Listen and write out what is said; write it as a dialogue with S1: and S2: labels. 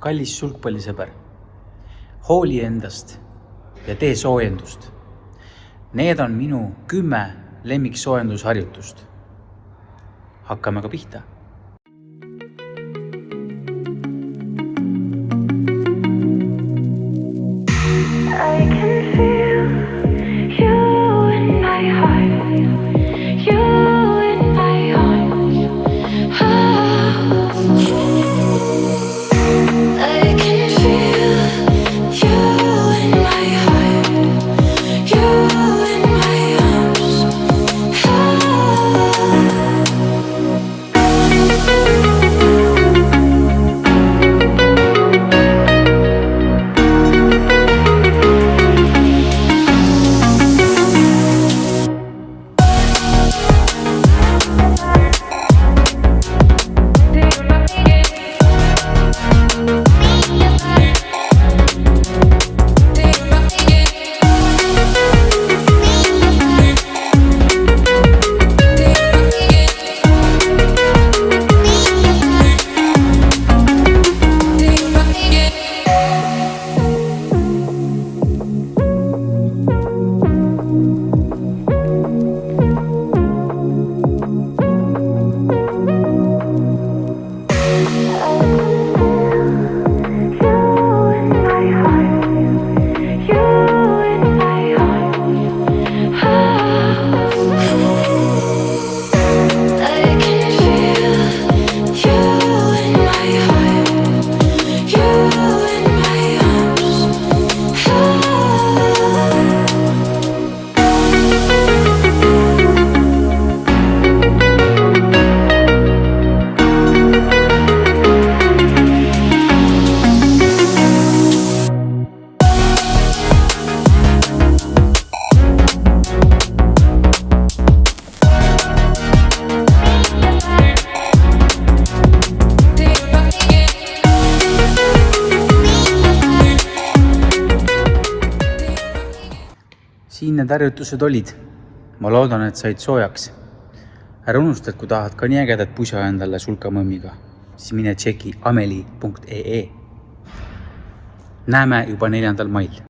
S1: Kallis sulgpallisõber, hooli endast ja tee soojendust. Need on minu 10 lemmiksoojendusharjutust. Hakkame ka pihta.
S2: I can feel you in my heart, you in my arms. I can feel you in my heart, you in my arms.
S1: Siin need harjutused olid. Ma loodan, et said soojaks. Ära unusta, et kui tahad ka nii ägedat pusa endale sulkamõmmiga, siis mine tšeki ameli.ee. Näeme juba 4. mail.